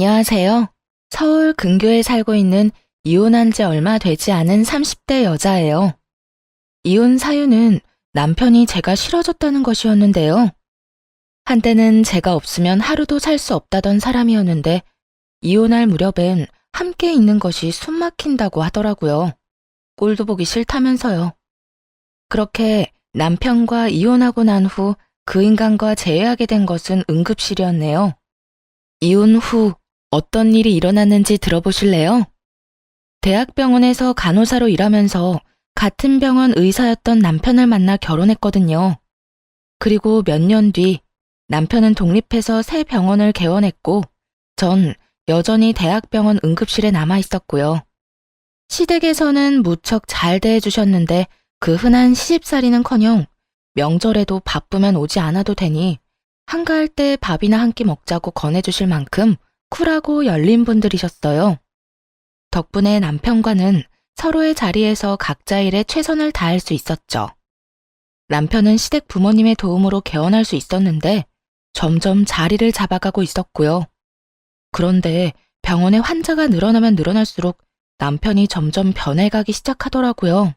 안녕하세요. 서울 근교에 살고 있는 이혼한 지 얼마 되지 않은 30대 여자예요. 이혼 사유는 남편이 제가 싫어졌다는 것이었는데요. 한때는 제가 없으면 하루도 살 수 없다던 사람이었는데 이혼할 무렵엔 함께 있는 것이 숨 막힌다고 하더라고요. 꼴도 보기 싫다면서요. 그렇게 남편과 이혼하고 난 후 그 인간과 재회하게 된 것은 응급실이었네요. 이혼 후 어떤 일이 일어났는지 들어보실래요? 대학병원에서 간호사로 일하면서 같은 병원 의사였던 남편을 만나 결혼했거든요. 그리고 몇 년 뒤 남편은 독립해서 새 병원을 개원했고 전 여전히 대학병원 응급실에 남아 있었고요. 시댁에서는 무척 잘 대해주셨는데 그 흔한 시집살이는커녕 명절에도 바쁘면 오지 않아도 되니 한가할 때 밥이나 한 끼 먹자고 권해주실 만큼 쿨하고 열린 분들이셨어요. 덕분에 남편과는 서로의 자리에서 각자 일에 최선을 다할 수 있었죠. 남편은 시댁 부모님의 도움으로 개원할 수 있었는데 점점 자리를 잡아가고 있었고요. 그런데 병원에 환자가 늘어나면 늘어날수록 남편이 점점 변해가기 시작하더라고요.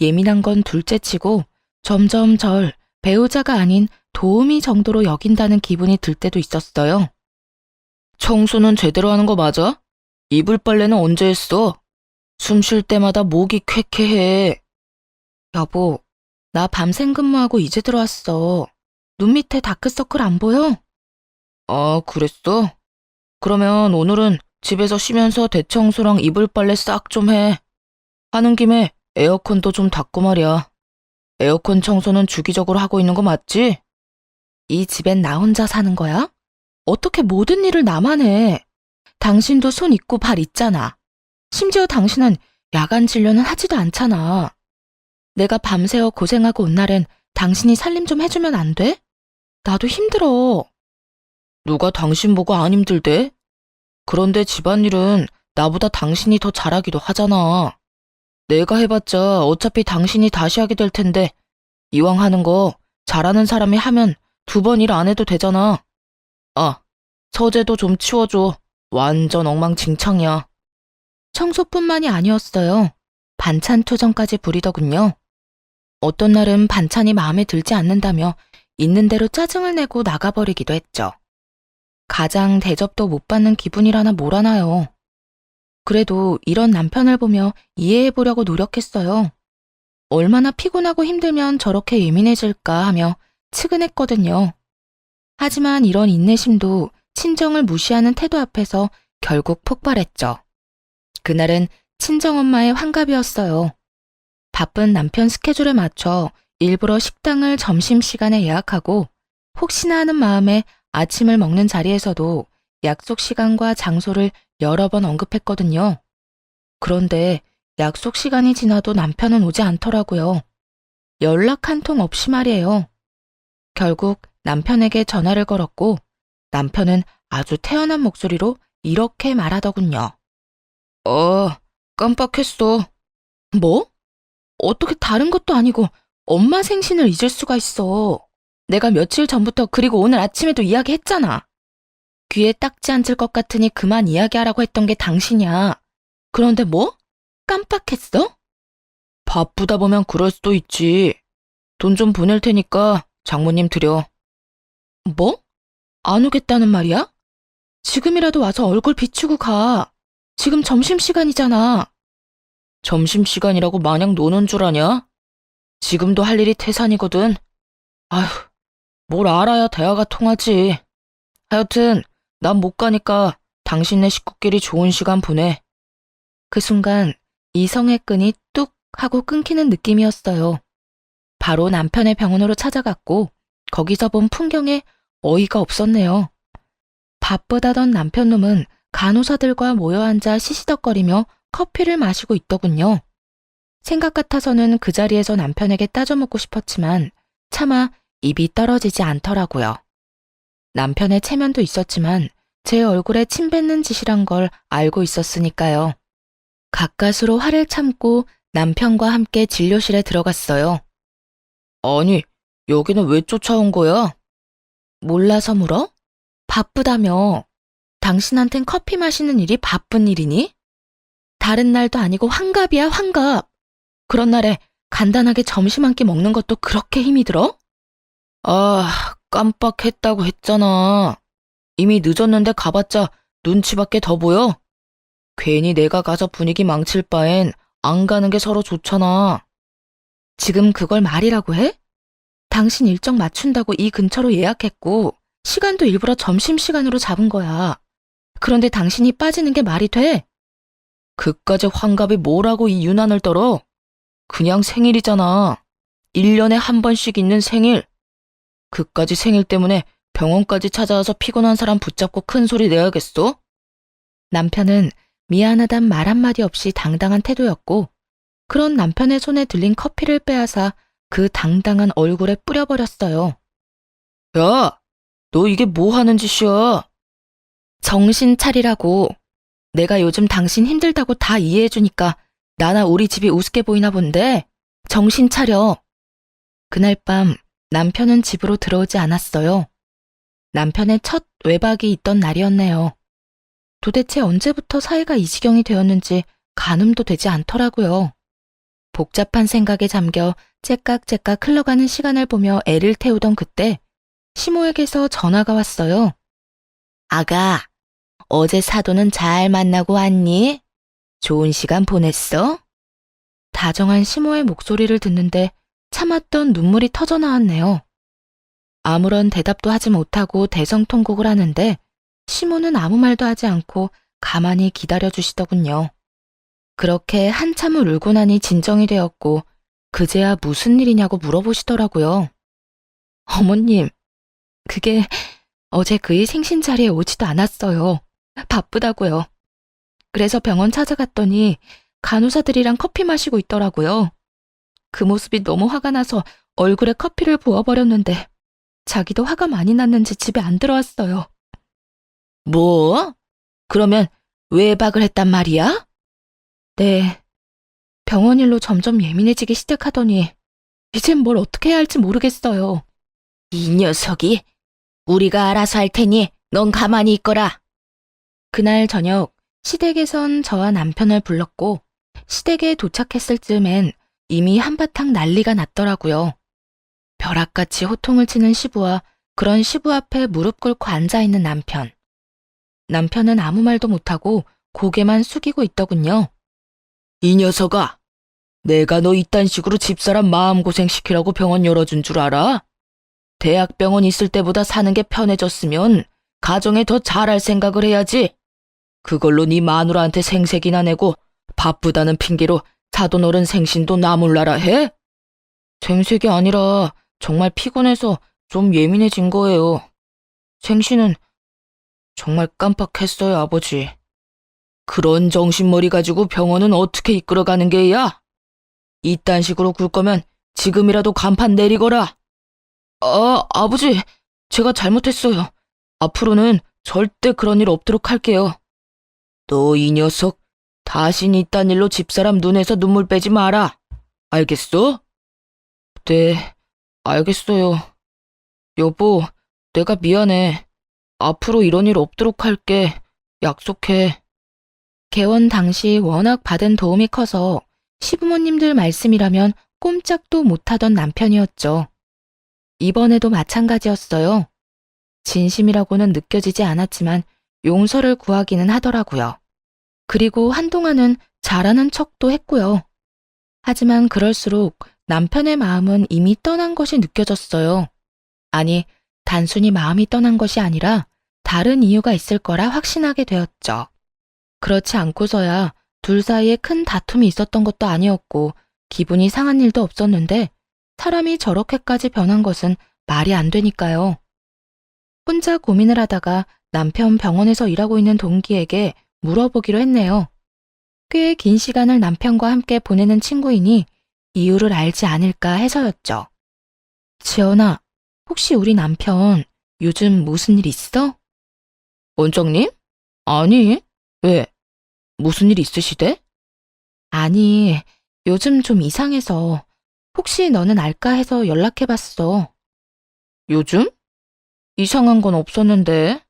예민한 건 둘째치고 점점 절 배우자가 아닌 도우미 정도로 여긴다는 기분이 들 때도 있었어요. 청소는 제대로 하는 거 맞아? 이불 빨래는 언제 했어? 숨 쉴 때마다 목이 쾌쾌해. 여보, 나 밤샘 근무하고 이제 들어왔어. 눈 밑에 다크서클 안 보여? 아, 그랬어? 그러면 오늘은 집에서 쉬면서 대청소랑 이불 빨래 싹 좀 해. 하는 김에 에어컨도 좀 닦고 말이야. 에어컨 청소는 주기적으로 하고 있는 거 맞지? 이 집엔 나 혼자 사는 거야? 어떻게 모든 일을 나만 해? 당신도 손 있고 발 있잖아. 심지어 당신은 야간 진료는 하지도 않잖아. 내가 밤새워 고생하고 온 날엔 당신이 살림 좀 해주면 안 돼? 나도 힘들어. 누가 당신 보고 안 힘들대? 그런데 집안일은 나보다 당신이 더 잘하기도 하잖아. 내가 해봤자 어차피 당신이 다시 하게 될 텐데 이왕 하는 거 잘하는 사람이 하면 2번 일 안 해도 되잖아. 아, 서재도 좀 치워줘. 완전 엉망진창이야. 청소뿐만이 아니었어요. 반찬 투정까지 부리더군요. 어떤 날은 반찬이 마음에 들지 않는다며 있는 대로 짜증을 내고 나가버리기도 했죠. 가장 대접도 못 받는 기분이라나 뭐라나요. 그래도 이런 남편을 보며 이해해보려고 노력했어요. 얼마나 피곤하고 힘들면 저렇게 예민해질까 하며 측은했거든요. 하지만 이런 인내심도 친정을 무시하는 태도 앞에서 결국 폭발했죠. 그날은 친정엄마의 환갑이었어요. 바쁜 남편 스케줄에 맞춰 일부러 식당을 점심시간에 예약하고 혹시나 하는 마음에 아침을 먹는 자리에서도 약속 시간과 장소를 여러 번 언급했거든요. 그런데 약속 시간이 지나도 남편은 오지 않더라고요. 연락 한 통 없이 말이에요. 결국 남편에게 전화를 걸었고 남편은 아주 태연한 목소리로 이렇게 말하더군요. 깜빡했어. 뭐? 어떻게 다른 것도 아니고 엄마 생신을 잊을 수가 있어. 내가 며칠 전부터 그리고 오늘 아침에도 이야기했잖아. 귀에 딱지 앉을 것 같으니 그만 이야기하라고 했던 게 당신이야. 그런데 뭐? 깜빡했어? 바쁘다 보면 그럴 수도 있지. 돈 좀 보낼 테니까 장모님 드려. 뭐? 안 오겠다는 말이야? 지금이라도 와서 얼굴 비추고 가. 지금 점심시간이잖아. 점심시간이라고 마냥 노는 줄 아냐? 지금도 할 일이 태산이거든. 아휴, 뭘 알아야 대화가 통하지. 하여튼 난 못 가니까 당신네 식구끼리 좋은 시간 보내. 그 순간 이성의 끈이 뚝 하고 끊기는 느낌이었어요. 바로 남편의 병원으로 찾아갔고 거기서 본 풍경에 어이가 없었네요. 바쁘다던 남편놈은 간호사들과 모여 앉아 시시덕거리며 커피를 마시고 있더군요. 생각 같아서는 그 자리에서 남편에게 따져먹고 싶었지만 차마 입이 떨어지지 않더라고요. 남편의 체면도 있었지만 제 얼굴에 침 뱉는 짓이란 걸 알고 있었으니까요. 가까스로 화를 참고 남편과 함께 진료실에 들어갔어요. 아니, 여기는 왜 쫓아온 거야? 몰라서 물어? 바쁘다며. 당신한텐 커피 마시는 일이 바쁜 일이니? 다른 날도 아니고 환갑이야, 환갑. 그런 날에 간단하게 점심 한 끼 먹는 것도 그렇게 힘이 들어? 아, 깜빡했다고 했잖아. 이미 늦었는데 가봤자 눈치밖에 더 보여? 괜히 내가 가서 분위기 망칠 바엔 안 가는 게 서로 좋잖아. 지금 그걸 말이라고 해? 당신 일정 맞춘다고 이 근처로 예약했고 시간도 일부러 점심시간으로 잡은 거야. 그런데 당신이 빠지는 게 말이 돼? 그까지 환갑이 뭐라고 이 유난을 떨어? 그냥 생일이잖아. 1년에 한 번씩 있는 생일. 그까지 생일 때문에 병원까지 찾아와서 피곤한 사람 붙잡고 큰 소리 내야겠어? 남편은 미안하단 말 한마디 없이 당당한 태도였고, 그런 남편의 손에 들린 커피를 빼앗아 그 당당한 얼굴에 뿌려버렸어요. 야, 너 이게 뭐 하는 짓이야? 정신 차리라고. 내가 요즘 당신 힘들다고 다 이해해주니까 나나 우리 집이 우습게 보이나 본데 정신 차려. 그날 밤 남편은 집으로 들어오지 않았어요. 남편의 첫 외박이 있던 날이었네요. 도대체 언제부터 사이가 이 지경이 되었는지 가늠도 되지 않더라고요. 복잡한 생각에 잠겨 째깍째깍 흘러가는 시간을 보며 애를 태우던 그때 시모에게서 전화가 왔어요. 아가, 어제 사돈은 잘 만나고 왔니? 좋은 시간 보냈어? 다정한 시모의 목소리를 듣는데 참았던 눈물이 터져 나왔네요. 아무런 대답도 하지 못하고 대성통곡을 하는데 시모는 아무 말도 하지 않고 가만히 기다려주시더군요. 그렇게 한참을 울고 나니 진정이 되었고 그제야 무슨 일이냐고 물어보시더라고요. 어머님, 그게 어제 그의 생신 자리에 오지도 않았어요. 바쁘다고요. 그래서 병원 찾아갔더니 간호사들이랑 커피 마시고 있더라고요. 그 모습이 너무 화가 나서 얼굴에 커피를 부어버렸는데 자기도 화가 많이 났는지 집에 안 들어왔어요. 뭐? 그러면 외박을 했단 말이야? 네. 병원 일로 점점 예민해지기 시작하더니 이젠 뭘 어떻게 해야 할지 모르겠어요. 이 녀석이 우리가 알아서 할 테니 넌 가만히 있거라. 그날 저녁 시댁에선 저와 남편을 불렀고 시댁에 도착했을 즈음엔 이미 한바탕 난리가 났더라고요. 벼락같이 호통을 치는 시부와 그런 시부 앞에 무릎 꿇고 앉아있는 남편. 남편은 아무 말도 못하고 고개만 숙이고 있더군요. 이 녀석아, 내가 너 이딴 식으로 집사람 마음고생시키라고 병원 열어준 줄 알아? 대학병원 있을 때보다 사는 게 편해졌으면 가정에 더 잘할 생각을 해야지. 그걸로 네 마누라한테 생색이나 내고 바쁘다는 핑계로 사돈 어른 생신도 나몰라라 해? 생색이 아니라 정말 피곤해서 좀 예민해진 거예요. 생신은 정말 깜빡했어요, 아버지. 그런 정신머리 가지고 병원은 어떻게 이끌어가는 게야? 이딴 식으로 굴 거면 지금이라도 간판 내리거라. 아버지, 제가 잘못했어요. 앞으로는 절대 그런 일 없도록 할게요. 너 이 녀석, 다신 이딴 일로 집사람 눈에서 눈물 빼지 마라. 알겠어? 네, 알겠어요. 여보, 내가 미안해. 앞으로 이런 일 없도록 할게. 약속해. 개원 당시 워낙 받은 도움이 커서 시부모님들 말씀이라면 꼼짝도 못하던 남편이었죠. 이번에도 마찬가지였어요. 진심이라고는 느껴지지 않았지만 용서를 구하기는 하더라고요. 그리고 한동안은 잘하는 척도 했고요. 하지만 그럴수록 남편의 마음은 이미 떠난 것이 느껴졌어요. 아니, 단순히 마음이 떠난 것이 아니라 다른 이유가 있을 거라 확신하게 되었죠. 그렇지 않고서야 둘 사이에 큰 다툼이 있었던 것도 아니었고 기분이 상한 일도 없었는데 사람이 저렇게까지 변한 것은 말이 안 되니까요. 혼자 고민을 하다가 남편 병원에서 일하고 있는 동기에게 물어보기로 했네요. 꽤 긴 시간을 남편과 함께 보내는 친구이니 이유를 알지 않을까 해서였죠. 지연아, 혹시 우리 남편 요즘 무슨 일 있어? 원장님? 아니, 왜? 무슨 일 있으시대? 아니, 요즘 좀 이상해서 혹시 너는 알까 해서 연락해봤어. 요즘? 이상한 건 없었는데.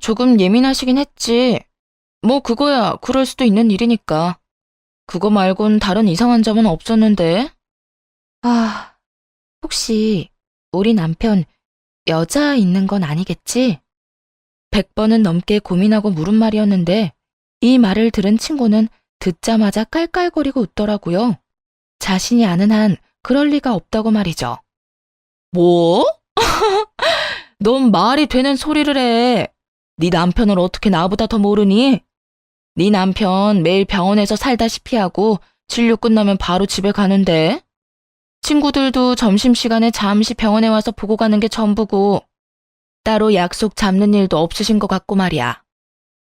조금 예민하시긴 했지. 뭐 그거야 그럴 수도 있는 일이니까. 그거 말곤 다른 이상한 점은 없었는데. 아, 혹시 우리 남편 여자 있는 건 아니겠지? 100번은 넘게 고민하고 물은 말이었는데 이 말을 들은 친구는 듣자마자 깔깔거리고 웃더라고요. 자신이 아는 한 그럴 리가 없다고 말이죠. 뭐? 넌 말이 되는 소리를 해. 네 남편을 어떻게 나보다 더 모르니? 네 남편 매일 병원에서 살다시피 하고 진료 끝나면 바로 집에 가는데. 친구들도 점심시간에 잠시 병원에 와서 보고 가는 게 전부고 따로 약속 잡는 일도 없으신 것 같고 말이야.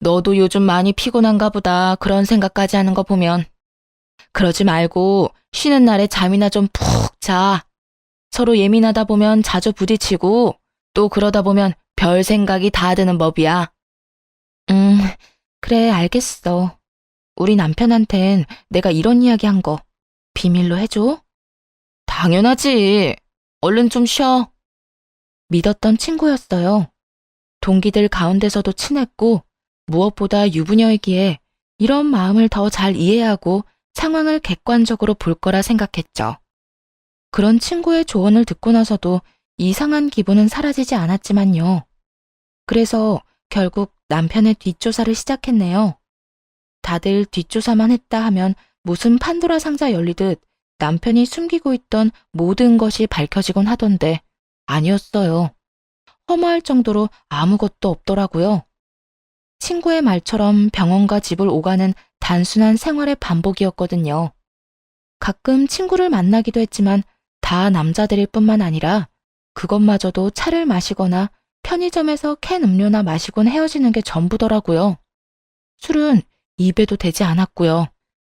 너도 요즘 많이 피곤한가 보다 그런 생각까지 하는 거 보면. 그러지 말고 쉬는 날에 잠이나 좀 푹 자. 서로 예민하다 보면 자주 부딪히고 또 그러다 보면 별 생각이 다 드는 법이야. 그래 알겠어. 우리 남편한텐 내가 이런 이야기 한 거 비밀로 해줘? 당연하지. 얼른 좀 쉬어. 믿었던 친구였어요. 동기들 가운데서도 친했고 무엇보다 유부녀이기에 이런 마음을 더 잘 이해하고 상황을 객관적으로 볼 거라 생각했죠. 그런 친구의 조언을 듣고 나서도 이상한 기분은 사라지지 않았지만요. 그래서 결국 남편의 뒷조사를 시작했네요. 다들 뒷조사만 했다 하면 무슨 판도라 상자 열리듯 남편이 숨기고 있던 모든 것이 밝혀지곤 하던데 아니었어요. 허무할 정도로 아무것도 없더라고요. 친구의 말처럼 병원과 집을 오가는 단순한 생활의 반복이었거든요. 가끔 친구를 만나기도 했지만 다 남자들일 뿐만 아니라 그것마저도 차를 마시거나 편의점에서 캔 음료나 마시곤 헤어지는 게 전부더라고요. 술은 입에도 대지 않았고요.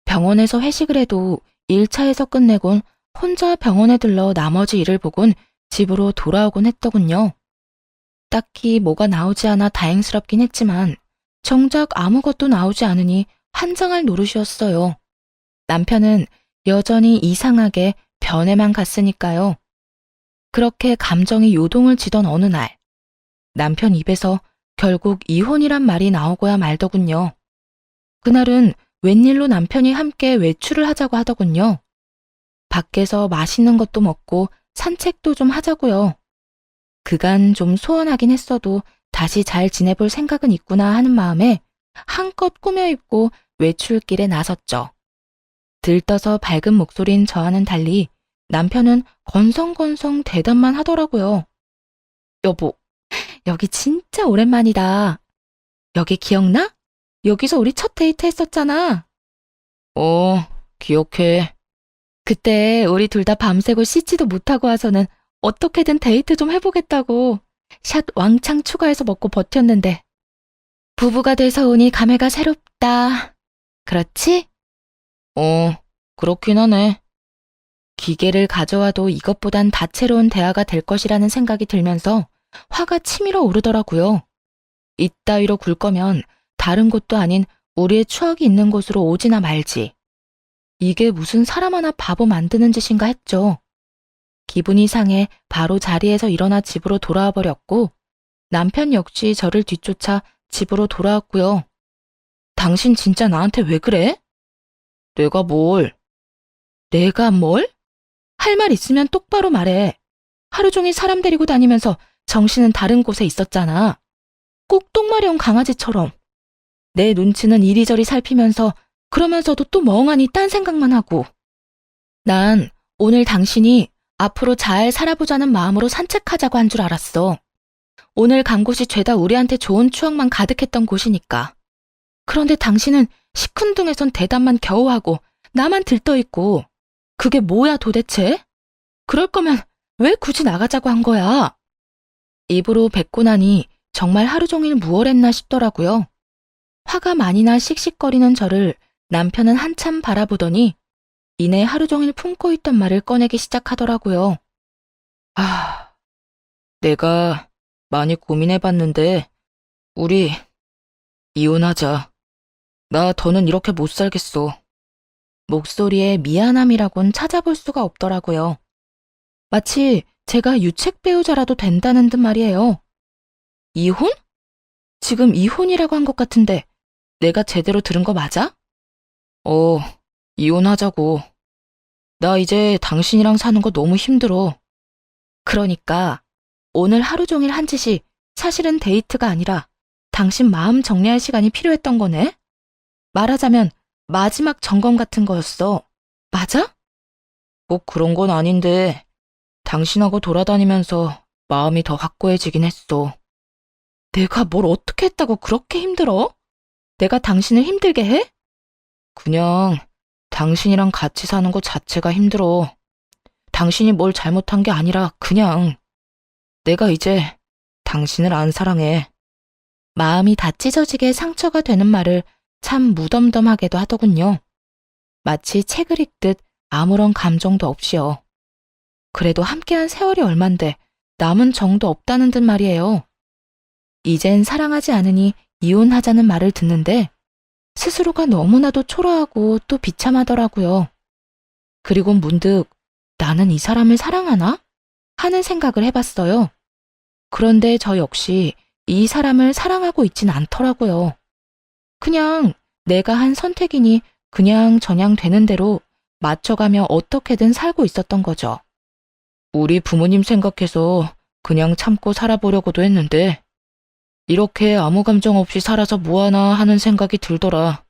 병원에서 회식을 해도 1차에서 끝내곤 혼자 병원에 들러 나머지 일을 보곤 집으로 돌아오곤 했더군요. 딱히 뭐가 나오지 않아 다행스럽긴 했지만 정작 아무것도 나오지 않으니 환장할 노릇이었어요. 남편은 여전히 이상하게 변해만 갔으니까요. 그렇게 감정이 요동을 지던 어느 날, 남편 입에서 결국 이혼이란 말이 나오고야 말더군요. 그날은 웬일로 남편이 함께 외출을 하자고 하더군요. 밖에서 맛있는 것도 먹고 산책도 좀 하자고요. 그간 좀 소원하긴 했어도 다시 잘 지내볼 생각은 있구나 하는 마음에 한껏 꾸며입고 외출길에 나섰죠. 들떠서 밝은 목소리인 저와는 달리 남편은 건성건성 대답만 하더라고요. 여보, 여기 진짜 오랜만이다. 여기 기억나? 여기서 우리 첫 데이트 했었잖아. 기억해. 그때 우리 둘 다 밤새고 씻지도 못하고 와서는 어떻게든 데이트 좀 해보겠다고 샷 왕창 추가해서 먹고 버텼는데 부부가 돼서 오니 감회가 새롭다. 그렇지? 그렇긴 하네. 기계를 가져와도 이것보단 다채로운 대화가 될 것이라는 생각이 들면서 화가 치밀어 오르더라고요. 이따위로 굴 거면 다른 곳도 아닌 우리의 추억이 있는 곳으로 오지나 말지. 이게 무슨 사람 하나 바보 만드는 짓인가 했죠. 기분이 상해 바로 자리에서 일어나 집으로 돌아와 버렸고 남편 역시 저를 뒤쫓아 집으로 돌아왔고요. 당신 진짜 나한테 왜 그래? 내가 뭘? 내가 뭘? 할 말 있으면 똑바로 말해. 하루 종일 사람 데리고 다니면서 정신은 다른 곳에 있었잖아. 꼭 똥마려운 강아지처럼. 내 눈치는 이리저리 살피면서 그러면서도 또 멍하니 딴 생각만 하고. 난 오늘 당신이 앞으로 잘 살아보자는 마음으로 산책하자고 한 줄 알았어. 오늘 간 곳이 죄다 우리한테 좋은 추억만 가득했던 곳이니까. 그런데 당신은 시큰둥해선 대답만 겨우 하고 나만 들떠있고 그게 뭐야 도대체? 그럴 거면 왜 굳이 나가자고 한 거야? 입으로 뱉고 나니 정말 하루 종일 무얼했나 싶더라고요. 화가 많이 나 씩씩거리는 저를 남편은 한참 바라보더니 이내 하루 종일 품고 있던 말을 꺼내기 시작하더라고요. 내가 많이 고민해봤는데 우리 이혼하자. 나 더는 이렇게 못 살겠어. 목소리에 미안함이라곤 찾아볼 수가 없더라고요. 마치 제가 유책 배우자라도 된다는 듯 말이에요. 이혼? 지금 이혼이라고 한 것 같은데 내가 제대로 들은 거 맞아? 이혼하자고. 나 이제 당신이랑 사는 거 너무 힘들어. 그러니까 오늘 하루 종일 한 짓이 사실은 데이트가 아니라 당신 마음 정리할 시간이 필요했던 거네? 말하자면 마지막 점검 같은 거였어. 맞아? 꼭 그런 건 아닌데 당신하고 돌아다니면서 마음이 더 확고해지긴 했어. 내가 뭘 어떻게 했다고 그렇게 힘들어? 내가 당신을 힘들게 해? 그냥 당신이랑 같이 사는 것 자체가 힘들어. 당신이 뭘 잘못한 게 아니라 그냥 내가 이제 당신을 안 사랑해. 마음이 다 찢어지게 상처가 되는 말을 참 무덤덤하게도 하더군요. 마치 책을 읽듯 아무런 감정도 없이요. 그래도 함께한 세월이 얼만데 남은 정도 없다는 듯 말이에요. 이젠 사랑하지 않으니 이혼하자는 말을 듣는데 스스로가 너무나도 초라하고 또 비참하더라고요. 그리고 문득 나는 이 사람을 사랑하나? 하는 생각을 해봤어요. 그런데 저 역시 이 사람을 사랑하고 있진 않더라고요. 그냥 내가 한 선택이니 그냥 저냥 되는 대로 맞춰가며 어떻게든 살고 있었던 거죠. 우리 부모님 생각해서 그냥 참고 살아보려고도 했는데 이렇게 아무 감정 없이 살아서 뭐하나 하는 생각이 들더라.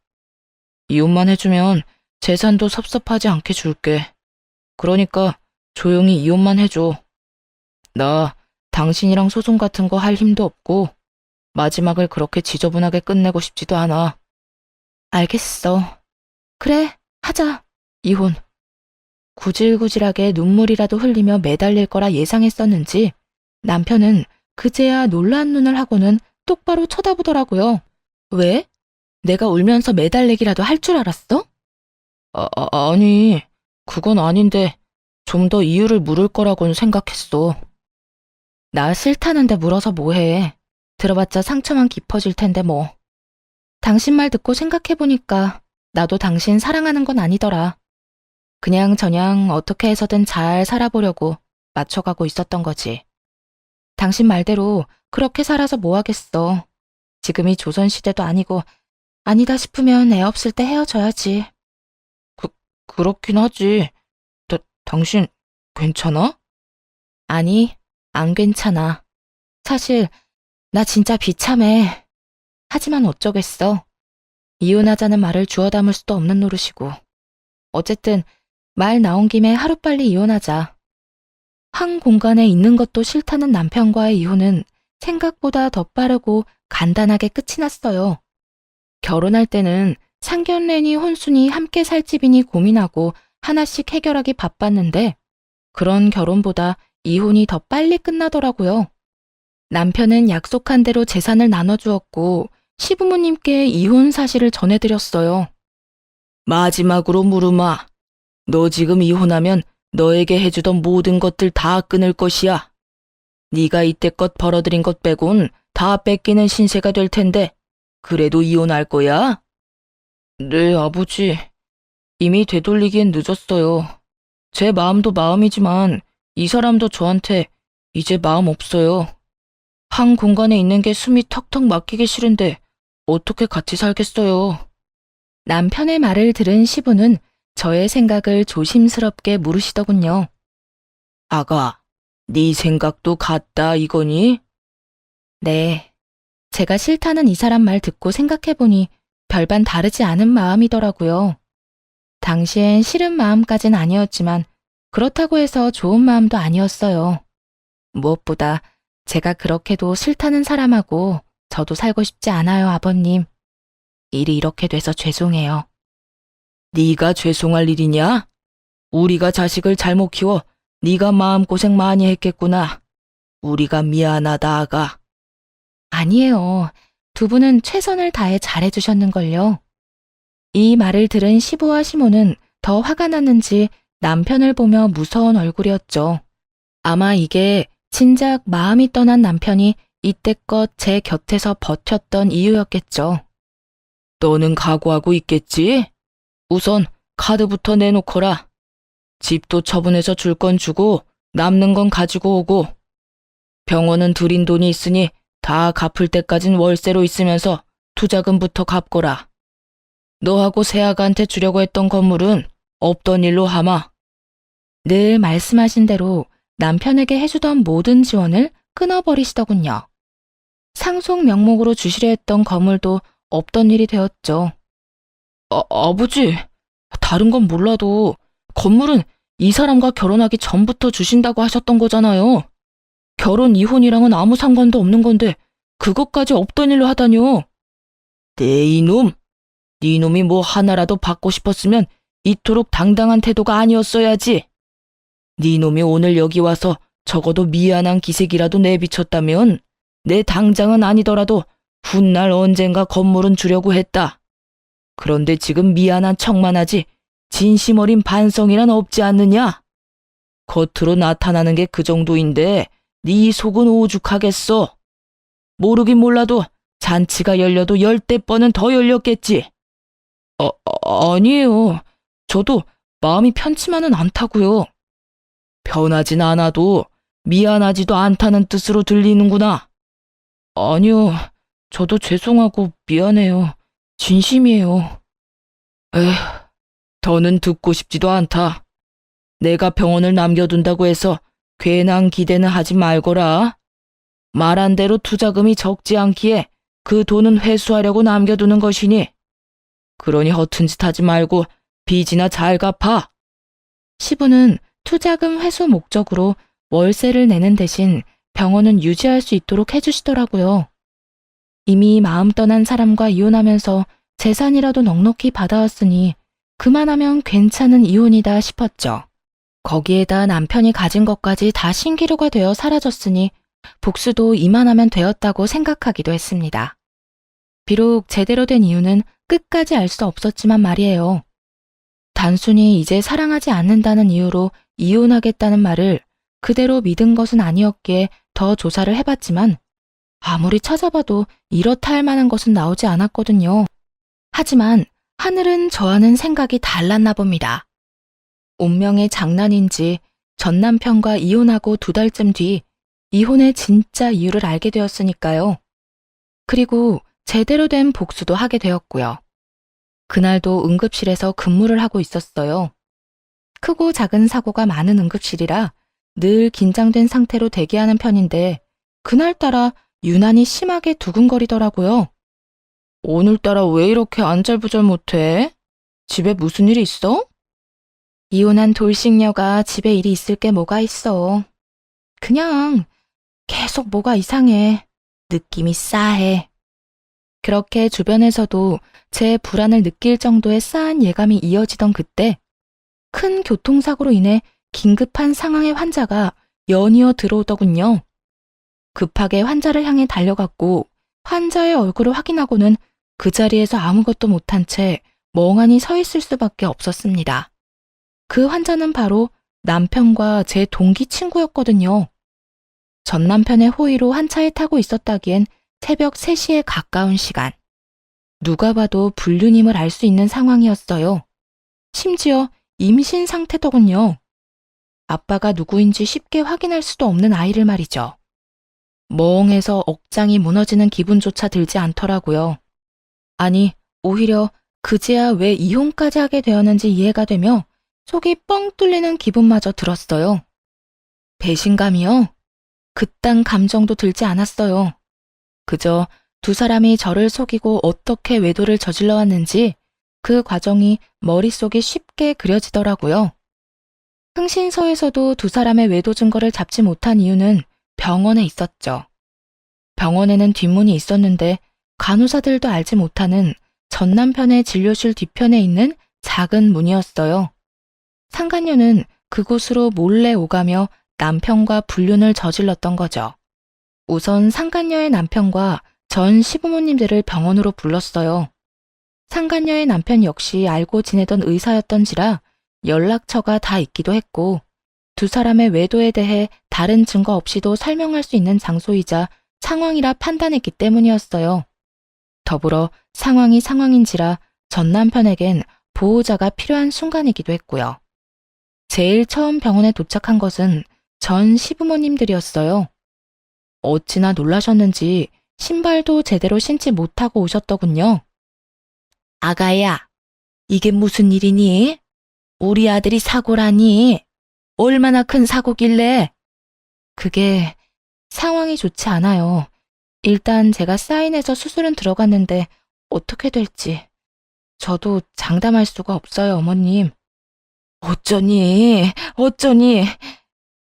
이혼만 해주면 재산도 섭섭하지 않게 줄게. 그러니까 조용히 이혼만 해줘. 나 당신이랑 소송 같은 거 할 힘도 없고 마지막을 그렇게 지저분하게 끝내고 싶지도 않아. 알겠어. 그래, 하자. 이혼. 구질구질하게 눈물이라도 흘리며 매달릴 거라 예상했었는지 남편은 그제야 놀란 눈을 하고는 똑바로 쳐다보더라고요. 왜? 내가 울면서 매달리기라도 할 줄 알았어? 아니, 그건 아닌데 좀 더 이유를 물을 거라고는 생각했어. 나 싫다는데 물어서 뭐해. 들어봤자 상처만 깊어질 텐데 뭐. 당신 말 듣고 생각해보니까 나도 당신 사랑하는 건 아니더라. 그냥 저냥 어떻게 해서든 잘 살아보려고 맞춰가고 있었던 거지. 당신 말대로 그렇게 살아서 뭐 하겠어. 지금이 조선시대도 아니고 아니다 싶으면 애 없을 때 헤어져야지. 그렇긴 하지. 당신 괜찮아? 아니, 안 괜찮아. 사실 나 진짜 비참해. 하지만 어쩌겠어. 이혼하자는 말을 주워 담을 수도 없는 노릇이고. 어쨌든 말 나온 김에 하루빨리 이혼하자. 한 공간에 있는 것도 싫다는 남편과의 이혼은 생각보다 더 빠르고 간단하게 끝이 났어요. 결혼할 때는 상견례니 혼수니 함께 살 집이니 고민하고 하나씩 해결하기 바빴는데 그런 결혼보다 이혼이 더 빨리 끝나더라고요. 남편은 약속한 대로 재산을 나눠주었고 시부모님께 이혼 사실을 전해드렸어요. 마지막으로 물으마. 너 지금 이혼하면 너에게 해주던 모든 것들 다 끊을 것이야. 네가 이때껏 벌어들인 것 빼곤 다 뺏기는 신세가 될 텐데 그래도 이혼할 거야? 네, 아버지. 이미 되돌리기엔 늦었어요. 제 마음도 마음이지만 이 사람도 저한테 이제 마음 없어요. 한 공간에 있는 게 숨이 턱턱 막히기 싫은데 어떻게 같이 살겠어요. 남편의 말을 들은 시부는 저의 생각을 조심스럽게 물으시더군요. 아가, 네 생각도 같다 이거니? 네. 제가 싫다는 이 사람 말 듣고 생각해보니 별반 다르지 않은 마음이더라고요. 당시엔 싫은 마음까진 아니었지만 그렇다고 해서 좋은 마음도 아니었어요. 무엇보다 제가 그렇게도 싫다는 사람하고 저도 살고 싶지 않아요, 아버님. 일이 이렇게 돼서 죄송해요. 네가 죄송할 일이냐? 우리가 자식을 잘못 키워 네가 마음고생 많이 했겠구나. 우리가 미안하다, 아가. 아니에요. 두 분은 최선을 다해 잘해주셨는걸요. 이 말을 들은 시부와 시모는 더 화가 났는지 남편을 보며 무서운 얼굴이었죠. 아마 이게 진작 마음이 떠난 남편이 이때껏 제 곁에서 버텼던 이유였겠죠. 너는 각오하고 있겠지? 우선 카드부터 내놓거라. 집도 처분해서 줄 건 주고 남는 건 가지고 오고 병원은 들인 돈이 있으니 다 갚을 때까진 월세로 있으면서 투자금부터 갚거라. 너하고 세아가한테 주려고 했던 건물은 없던 일로 하마. 늘 말씀하신 대로 남편에게 해주던 모든 지원을 끊어버리시더군요. 상속 명목으로 주시려 했던 건물도 없던 일이 되었죠. 아버지, 다른 건 몰라도 건물은 이 사람과 결혼하기 전부터 주신다고 하셨던 거잖아요. 결혼 이혼이랑은 아무 상관도 없는 건데 그것까지 없던 일로 하다뇨. 네 이놈, 네 놈이 뭐 하나라도 받고 싶었으면 이토록 당당한 태도가 아니었어야지. 네 놈이 오늘 여기 와서 적어도 미안한 기색이라도 내비쳤다면 내 당장은 아니더라도 훗날 언젠가 건물은 주려고 했다. 그런데 지금 미안한 척만 하지 진심 어린 반성이란 없지 않느냐? 겉으로 나타나는 게 그 정도인데 네 속은 오죽하겠어. 모르긴 몰라도 잔치가 열려도 10대 번은 더 열렸겠지. 아니에요. 저도 마음이 편치만은 않다고요. 편하진 않아도 미안하지도 않다는 뜻으로 들리는구나. 아니요. 저도 죄송하고 미안해요. 진심이에요. 에휴, 더는 듣고 싶지도 않다. 내가 병원을 남겨둔다고 해서 괜한 기대는 하지 말거라. 말한 대로 투자금이 적지 않기에 그 돈은 회수하려고 남겨두는 것이니. 그러니 허튼 짓 하지 말고 빚이나 잘 갚아. 시부는 투자금 회수 목적으로 월세를 내는 대신 병원은 유지할 수 있도록 해주시더라고요. 이미 마음 떠난 사람과 이혼하면서 재산이라도 넉넉히 받아왔으니 그만하면 괜찮은 이혼이다 싶었죠. 거기에다 남편이 가진 것까지 다 신기루가 되어 사라졌으니 복수도 이만하면 되었다고 생각하기도 했습니다. 비록 제대로 된 이유는 끝까지 알 수 없었지만 말이에요. 단순히 이제 사랑하지 않는다는 이유로 이혼하겠다는 말을 그대로 믿은 것은 아니었기에 더 조사를 해봤지만 아무리 찾아봐도 이렇다 할 만한 것은 나오지 않았거든요. 하지만 하늘은 저와는 생각이 달랐나 봅니다. 운명의 장난인지 전 남편과 이혼하고 2달쯤 뒤 이혼의 진짜 이유를 알게 되었으니까요. 그리고 제대로 된 복수도 하게 되었고요. 그날도 응급실에서 근무를 하고 있었어요. 크고 작은 사고가 많은 응급실이라 늘 긴장된 상태로 대기하는 편인데 그날따라 유난히 심하게 두근거리더라고요. 오늘따라 왜 이렇게 안절부절 못해? 집에 무슨 일 있어? 이혼한 돌싱녀가 집에 일이 있을 게 뭐가 있어. 그냥 계속 뭐가 이상해. 느낌이 싸해. 그렇게 주변에서도 제 불안을 느낄 정도의 싸한 예감이 이어지던 그때 큰 교통사고로 인해 긴급한 상황의 환자가 연이어 들어오더군요. 급하게 환자를 향해 달려갔고 환자의 얼굴을 확인하고는 그 자리에서 아무것도 못한 채 멍하니 서 있을 수밖에 없었습니다. 그 환자는 바로 남편과 제 동기 친구였거든요. 전 남편의 호의로 한 차에 타고 있었다기엔 새벽 3시에 가까운 시간. 누가 봐도 불륜임을 알 수 있는 상황이었어요. 심지어 임신 상태더군요. 아빠가 누구인지 쉽게 확인할 수도 없는 아이를 말이죠. 멍해서 억장이 무너지는 기분조차 들지 않더라고요. 아니, 오히려 그제야 왜 이혼까지 하게 되었는지 이해가 되며 속이 뻥 뚫리는 기분마저 들었어요. 배신감이요? 그딴 감정도 들지 않았어요. 그저 2사람이 저를 속이고 어떻게 외도를 저질러 왔는지 그 과정이 머릿속에 쉽게 그려지더라고요. 흥신소에서도 2사람의 외도 증거를 잡지 못한 이유는 병원에 있었죠. 병원에는 뒷문이 있었는데 간호사들도 알지 못하는 전 남편의 진료실 뒤편에 있는 작은 문이었어요. 상간녀는 그곳으로 몰래 오가며 남편과 불륜을 저질렀던 거죠. 우선 상간녀의 남편과 전 시부모님들을 병원으로 불렀어요. 상간녀의 남편 역시 알고 지내던 의사였던지라 연락처가 다 있기도 했고 2사람의 외도에 대해 다른 증거 없이도 설명할 수 있는 장소이자 상황이라 판단했기 때문이었어요. 더불어 상황이 상황인지라 전 남편에겐 보호자가 필요한 순간이기도 했고요. 제일 처음 병원에 도착한 것은 전 시부모님들이었어요. 어찌나 놀라셨는지 신발도 제대로 신지 못하고 오셨더군요. 아가야, 이게 무슨 일이니? 우리 아들이 사고라니? 얼마나 큰 사고길래? 그게 상황이 좋지 않아요. 일단 제가 사인해서 수술은 들어갔는데 어떻게 될지. 저도 장담할 수가 없어요, 어머님. 어쩌니?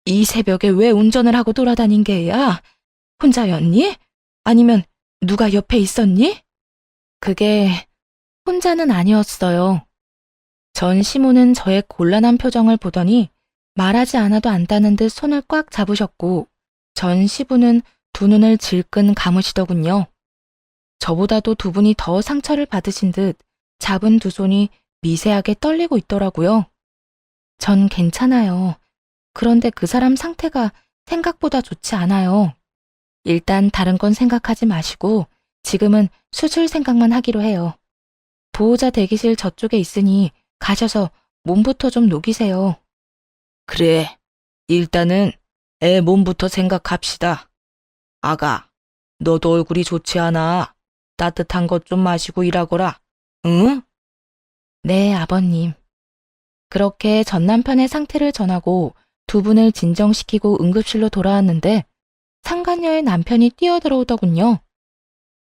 이 새벽에 왜 운전을 하고 돌아다닌 게야? 혼자였니? 아니면 누가 옆에 있었니? 그게 혼자는 아니었어요. 전 시모는 저의 곤란한 표정을 보더니 말하지 않아도 안다는 듯 손을 꽉 잡으셨고 전 시부는 두 눈을 질끈 감으시더군요. 저보다도 두 분이 더 상처를 받으신 듯 잡은 두 손이 미세하게 떨리고 있더라고요. 전 괜찮아요. 그런데 그 사람 상태가 생각보다 좋지 않아요. 일단 다른 건 생각하지 마시고 지금은 수술 생각만 하기로 해요. 보호자 대기실 저쪽에 있으니 가셔서 몸부터 좀 녹이세요. 그래, 일단은 애 몸부터 생각합시다. 아가, 너도 얼굴이 좋지 않아. 따뜻한 것 좀 마시고 일하거라. 응? 네, 아버님. 그렇게 전 남편의 상태를 전하고 두 분을 진정시키고 응급실로 돌아왔는데 상간녀의 남편이 뛰어들어오더군요.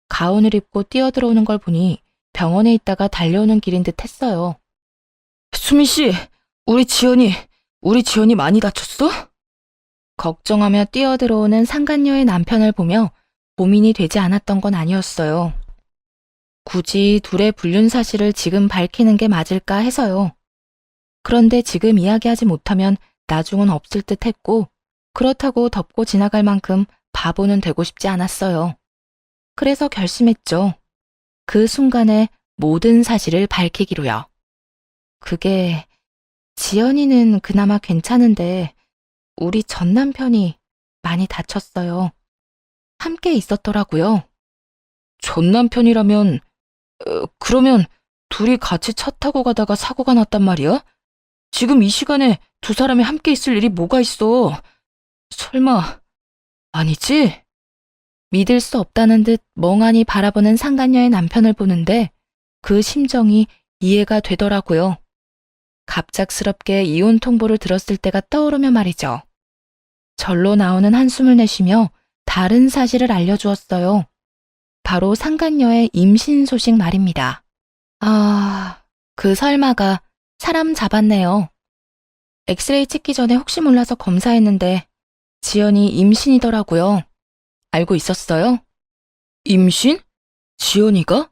가운을 입고 뛰어들어오는 걸 보니 병원에 있다가 달려오는 길인 듯 했어요. 수미 씨, 우리 지연이 많이 다쳤어? 걱정하며 뛰어들어오는 상간녀의 남편을 보며 고민이 되지 않았던 건 아니었어요. 굳이 둘의 불륜 사실을 지금 밝히는 게 맞을까 해서요. 그런데 지금 이야기하지 못하면 나중은 없을 듯 했고 그렇다고 덮고 지나갈 만큼 바보는 되고 싶지 않았어요. 그래서 결심했죠. 그 순간에 모든 사실을 밝히기로요. 그게 지연이는 그나마 괜찮은데 우리 전 남편이 많이 다쳤어요. 함께 있었더라고요. 전 남편이라면 그러면 둘이 같이 차 타고 가다가 사고가 났단 말이야? 지금 이 시간에 두 사람이 함께 있을 일이 뭐가 있어? 설마 아니지? 믿을 수 없다는 듯 멍하니 바라보는 상간녀의 남편을 보는데 그 심정이 이해가 되더라고요. 갑작스럽게 이혼 통보를 들었을 때가 떠오르며 말이죠. 절로 나오는 한숨을 내쉬며 다른 사실을 알려주었어요. 바로 상간녀의 임신 소식 말입니다. 그 설마가 사람 잡았네요. 엑스레이 찍기 전에 혹시 몰라서 검사했는데 지연이 임신이더라고요. 알고 있었어요? 임신? 지연이가?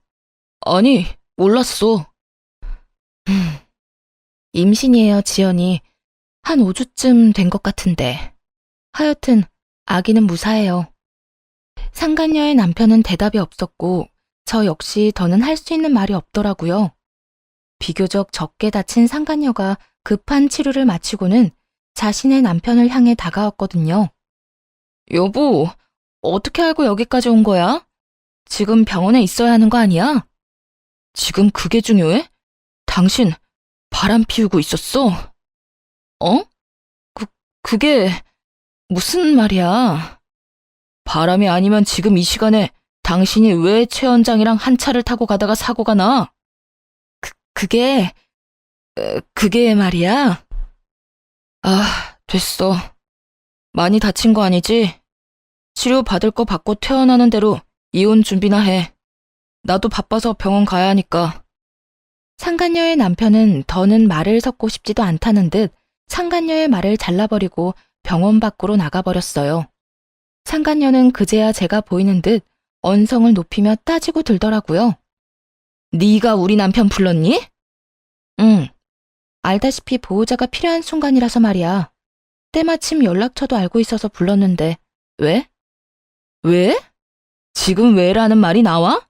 아니, 몰랐어. 임신이에요, 지연이. 한 5주쯤 된 것 같은데. 하여튼 아기는 무사해요. 상간녀의 남편은 대답이 없었고 저 역시 더는 할 수 있는 말이 없더라고요. 비교적 적게 다친 상간녀가 급한 치료를 마치고는 자신의 남편을 향해 다가왔거든요. 여보, 어떻게 알고 여기까지 온 거야? 지금 병원에 있어야 하는 거 아니야? 지금 그게 중요해? 당신 바람 피우고 있었어? 어? 그게 무슨 말이야? 바람이 아니면 지금 이 시간에 당신이 왜 최 원장이랑 한 차를 타고 가다가 사고가 나? 그게 말이야? 됐어. 많이 다친 거 아니지? 치료 받을 거 받고 퇴원하는 대로 이혼 준비나 해. 나도 바빠서 병원 가야 하니까. 상간녀의 남편은 더는 말을 섞고 싶지도 않다는 듯 상간녀의 말을 잘라버리고 병원 밖으로 나가버렸어요. 상간녀는 그제야 제가 보이는 듯 언성을 높이며 따지고 들더라고요. 네가 우리 남편 불렀니? 응. 알다시피 보호자가 필요한 순간이라서 말이야. 때마침 연락처도 알고 있어서 불렀는데 왜? 왜? 지금 왜라는 말이 나와?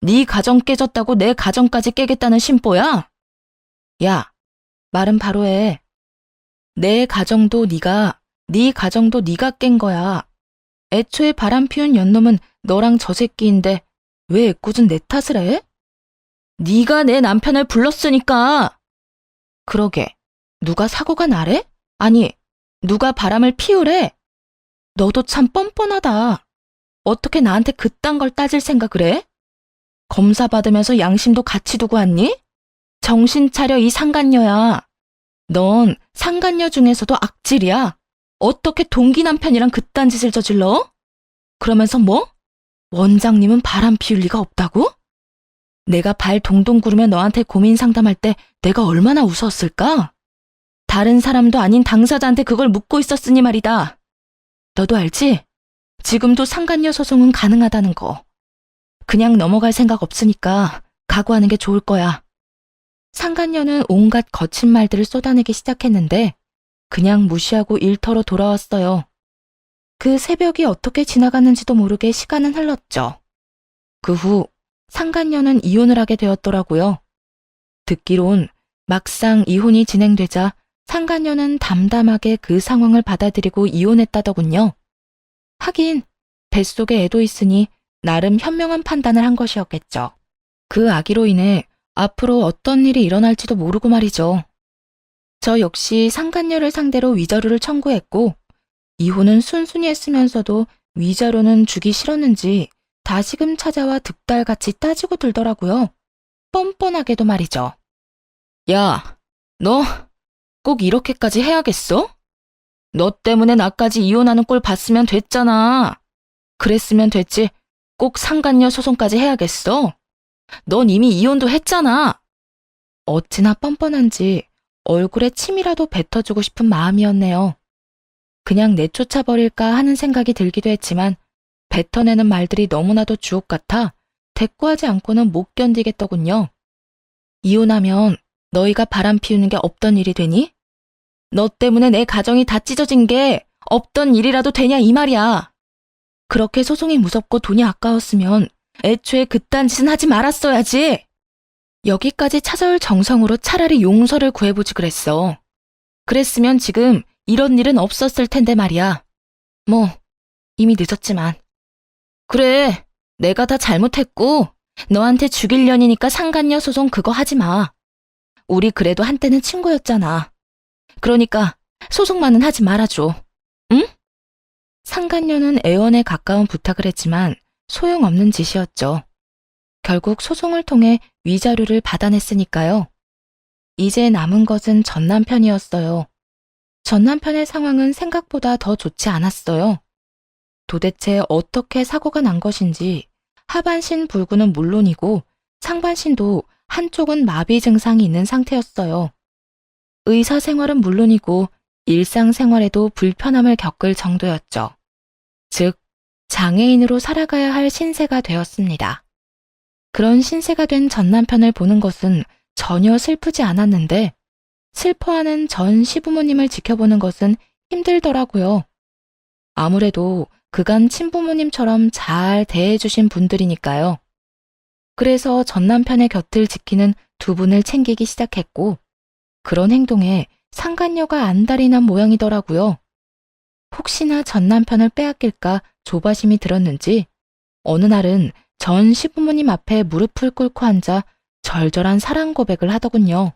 네 가정 깨졌다고 내 가정까지 깨겠다는 심보야? 야, 말은 바로 해. 내 가정도 네 가정도 네가 깬 거야. 애초에 바람 피운 연놈은 너랑 저 새끼인데 왜 애꿎은 내 탓을 해? 네가 내 남편을 불렀으니까. 그러게, 누가 사고가 나래? 아니, 누가 바람을 피우래? 너도 참 뻔뻔하다. 어떻게 나한테 그딴 걸 따질 생각을 해? 검사 받으면서 양심도 같이 두고 왔니? 정신 차려, 이 상간녀야. 넌 상간녀 중에서도 악질이야. 어떻게 동기 남편이랑 그딴 짓을 저질러? 그러면서 뭐? 원장님은 바람 피울 리가 없다고? 내가 발 동동 구르며 너한테 고민 상담할 때 내가 얼마나 웃었을까? 다른 사람도 아닌 당사자한테 그걸 묻고 있었으니 말이다. 너도 알지? 지금도 상간녀 소송은 가능하다는 거. 그냥 넘어갈 생각 없으니까 각오하는 게 좋을 거야. 상간녀는 온갖 거친 말들을 쏟아내기 시작했는데 그냥 무시하고 일터로 돌아왔어요. 그 새벽이 어떻게 지나갔는지도 모르게 시간은 흘렀죠. 그 후 상간녀는 이혼을 하게 되었더라고요. 듣기론 막상 이혼이 진행되자 상간녀는 담담하게 그 상황을 받아들이고 이혼했다더군요. 하긴 뱃속에 애도 있으니 나름 현명한 판단을 한 것이었겠죠. 그 아기로 인해 앞으로 어떤 일이 일어날지도 모르고 말이죠. 저 역시 상간녀를 상대로 위자료를 청구했고 이혼은 순순히 했으면서도 위자료는 주기 싫었는지 다시금 찾아와 득달같이 따지고 들더라고요. 뻔뻔하게도 말이죠. 야, 너 꼭 이렇게까지 해야겠어? 너 때문에 나까지 이혼하는 꼴 봤으면 됐잖아. 그랬으면 됐지. 꼭 상간녀 소송까지 해야겠어? 넌 이미 이혼도 했잖아. 어찌나 뻔뻔한지 얼굴에 침이라도 뱉어주고 싶은 마음이었네요. 그냥 내쫓아버릴까 하는 생각이 들기도 했지만 뱉어내는 말들이 너무나도 주옥 같아 대꾸하지 않고는 못 견디겠더군요. 이혼하면 너희가 바람 피우는 게 없던 일이 되니? 너 때문에 내 가정이 다 찢어진 게 없던 일이라도 되냐 이 말이야. 그렇게 소송이 무섭고 돈이 아까웠으면 애초에 그딴 짓은 하지 말았어야지. 여기까지 찾아올 정성으로 차라리 용서를 구해보지 그랬어. 그랬으면 지금 이런 일은 없었을 텐데 말이야. 뭐 이미 늦었지만. 그래, 내가 다 잘못했고 너한테 죽일 년이니까 상간녀 소송 그거 하지 마. 우리 그래도 한때는 친구였잖아. 그러니까 소송만은 하지 말아줘. 응? 상간녀는 애원에 가까운 부탁을 했지만 소용없는 짓이었죠. 결국 소송을 통해 위자료를 받아냈으니까요. 이제 남은 것은 전 남편이었어요. 전 남편의 상황은 생각보다 더 좋지 않았어요. 도대체 어떻게 사고가 난 것인지 하반신 불구는 물론이고 상반신도 한쪽은 마비 증상이 있는 상태였어요. 의사 생활은 물론이고 일상생활에도 불편함을 겪을 정도였죠. 즉, 장애인으로 살아가야 할 신세가 되었습니다. 그런 신세가 된 전 남편을 보는 것은 전혀 슬프지 않았는데 슬퍼하는 전 시부모님을 지켜보는 것은 힘들더라고요. 아무래도 그간 친부모님처럼 잘 대해주신 분들이니까요. 그래서 전 남편의 곁을 지키는 두 분을 챙기기 시작했고 그런 행동에 상간녀가 안달이 난 모양이더라고요. 혹시나 전 남편을 빼앗길까 조바심이 들었는지 어느 날은 전 시부모님 앞에 무릎을 꿇고 앉아 절절한 사랑 고백을 하더군요.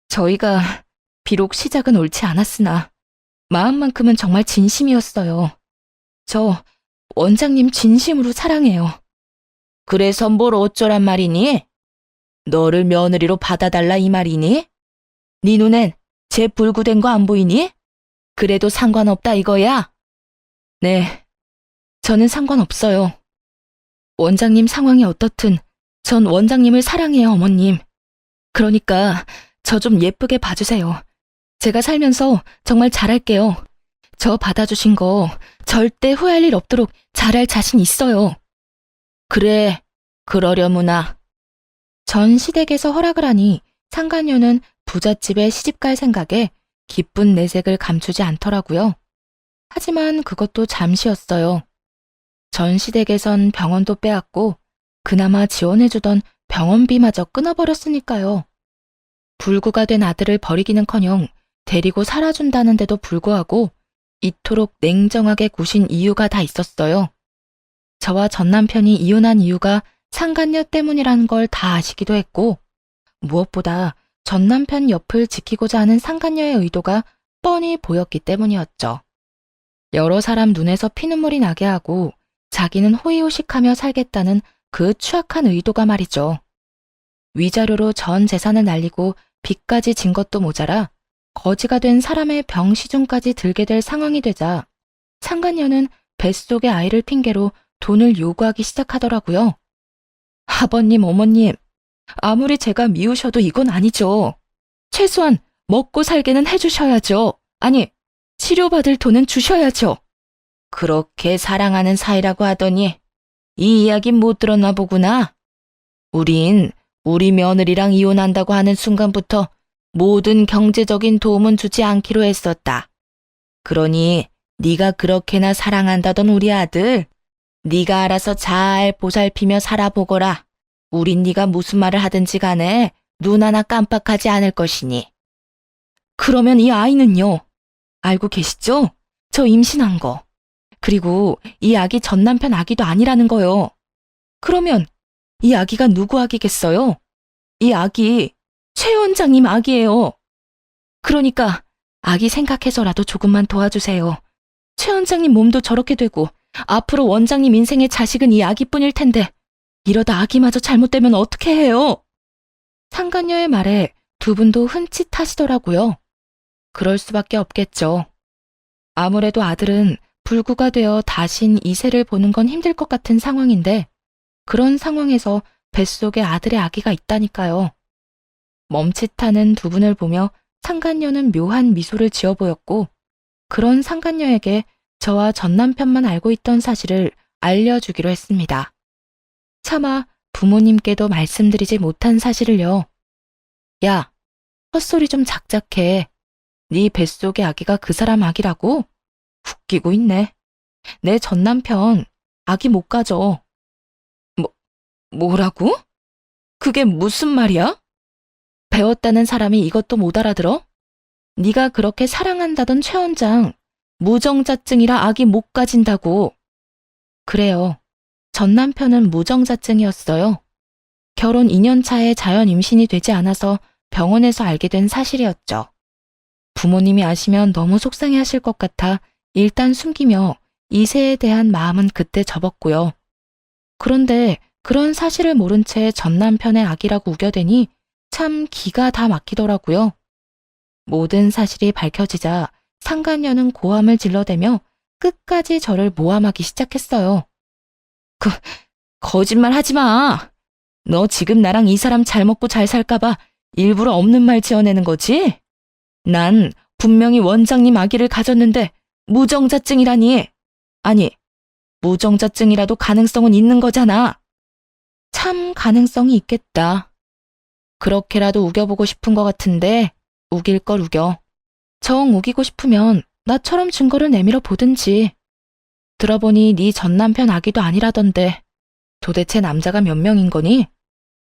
저희가 비록 시작은 옳지 않았으나 마음만큼은 정말 진심이었어요. 저 원장님 진심으로 사랑해요. 그래서 뭘 어쩌란 말이니? 너를 며느리로 받아달라 이 말이니? 네 눈엔 제 불구된 거 안 보이니? 그래도 상관없다 이거야? 네, 저는 상관없어요. 원장님 상황이 어떻든 전 원장님을 사랑해요, 어머님. 그러니까 저 좀 예쁘게 봐주세요. 제가 살면서 정말 잘할게요. 저 받아주신 거 절대 후회할 일 없도록 잘할 자신 있어요. 그래, 그러려무나. 전 시댁에서 허락을 하니 상간녀는 부잣집에 시집갈 생각에 기쁜 내색을 감추지 않더라고요. 하지만 그것도 잠시였어요. 전 시댁에선 병원도 빼앗고 그나마 지원해주던 병원비마저 끊어버렸으니까요. 불구가 된 아들을 버리기는커녕 데리고 살아준다는데도 불구하고 이토록 냉정하게 구신 이유가 다 있었어요. 저와 전 남편이 이혼한 이유가 상간녀 때문이라는 걸 다 아시기도 했고 무엇보다 전 남편 옆을 지키고자 하는 상간녀의 의도가 뻔히 보였기 때문이었죠. 여러 사람 눈에서 피눈물이 나게 하고 자기는 호의호식하며 살겠다는 그 추악한 의도가 말이죠. 위자료로 전 재산을 날리고 빚까지 진 것도 모자라 거지가 된 사람의 병시중까지 들게 될 상황이 되자 상간녀는 뱃속의 아이를 핑계로 돈을 요구하기 시작하더라고요. 아버님, 어머님, 아무리 제가 미우셔도 이건 아니죠. 최소한 먹고 살게는 해주셔야죠. 아니, 치료받을 돈은 주셔야죠. 그렇게 사랑하는 사이라고 하더니 이 이야기 못 들었나 보구나. 우린 우리 며느리랑 이혼한다고 하는 순간부터 모든 경제적인 도움은 주지 않기로 했었다. 그러니 네가 그렇게나 사랑한다던 우리 아들, 네가 알아서 잘 보살피며 살아보거라. 우린 네가 무슨 말을 하든지 간에 눈 하나 깜빡하지 않을 것이니. 그러면 이 아이는요? 알고 계시죠? 저 임신한 거. 그리고 이 아기 전 남편 아기도 아니라는 거요. 그러면 이 아기가 누구 아기겠어요? 이 아기 최 원장님 아기예요. 그러니까 아기 생각해서라도 조금만 도와주세요. 최 원장님 몸도 저렇게 되고 앞으로 원장님 인생의 자식은 이 아기뿐일 텐데 이러다 아기마저 잘못되면 어떻게 해요? 상간녀의 말에 두 분도 흠칫하시더라고요. 그럴 수밖에 없겠죠. 아무래도 아들은 불구가 되어 다신 이세를 보는 건 힘들 것 같은 상황인데 그런 상황에서 뱃속에 아들의 아기가 있다니까요. 멈칫하는 두 분을 보며 상간녀는 묘한 미소를 지어 보였고 그런 상간녀에게 저와 전 남편만 알고 있던 사실을 알려주기로 했습니다. 차마 부모님께도 말씀드리지 못한 사실을요. 야, 헛소리 좀 작작해. 네 뱃속의 아기가 그 사람 아기라고? 웃기고 있네. 내 전 남편 아기 못 가져. 뭐라고? 그게 무슨 말이야? 배웠다는 사람이 이것도 못 알아들어? 네가 그렇게 사랑한다던 최 원장 무정자증이라 아기 못 가진다고. 그래요. 전 남편은 무정자증이었어요. 결혼 2년 차에 자연 임신이 되지 않아서 병원에서 알게 된 사실이었죠. 부모님이 아시면 너무 속상해 하실 것 같아 일단 숨기며 이세에 대한 마음은 그때 접었고요. 그런데 그런 사실을 모른 채 전 남편의 아기라고 우겨대니 참 기가 다 막히더라고요. 모든 사실이 밝혀지자 상간녀는 고함을 질러대며 끝까지 저를 모함하기 시작했어요. 거짓말 하지 마. 너 지금 나랑 이 사람 잘 먹고 잘 살까봐 일부러 없는 말 지어내는 거지? 난 분명히 원장님 아기를 가졌는데 무정자증이라니. 아니, 무정자증이라도 가능성은 있는 거잖아. 참 가능성이 있겠다. 그렇게라도 우겨보고 싶은 것 같은데 우길 걸 우겨. 정 우기고 싶으면 나처럼 증거를 내밀어 보든지. 들어보니 네 전 남편 아기도 아니라던데 도대체 남자가 몇 명인 거니?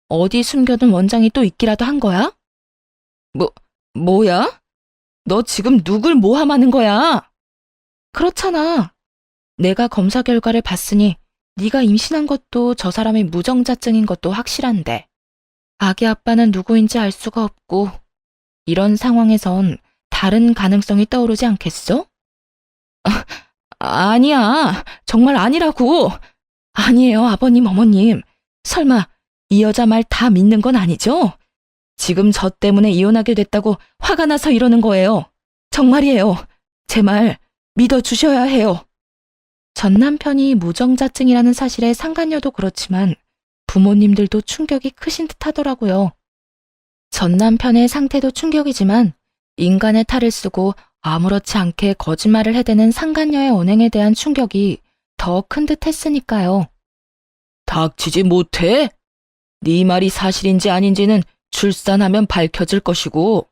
어디 숨겨둔 원장이 또 있기라도 한 거야? 뭐야? 너 지금 누굴 모함하는 거야? 그렇잖아. 내가 검사 결과를 봤으니 네가 임신한 것도 저 사람이 무정자증인 것도 확실한데 아기 아빠는 누구인지 알 수가 없고 이런 상황에선 다른 가능성이 떠오르지 않겠어? 아니야. 정말 아니라고. 아니에요, 아버님, 어머님. 설마 이 여자 말 다 믿는 건 아니죠? 지금 저 때문에 이혼하게 됐다고 화가 나서 이러는 거예요. 정말이에요. 제 말 믿어주셔야 해요. 전 남편이 무정자증이라는 사실에 상간녀도 그렇지만 부모님들도 충격이 크신 듯 하더라고요. 전 남편의 상태도 충격이지만 인간의 탈을 쓰고 아무렇지 않게 거짓말을 해대는 상간녀의 언행에 대한 충격이 더 큰 듯 했으니까요. 닥치지 못해? 네 말이 사실인지 아닌지는 출산하면 밝혀질 것이고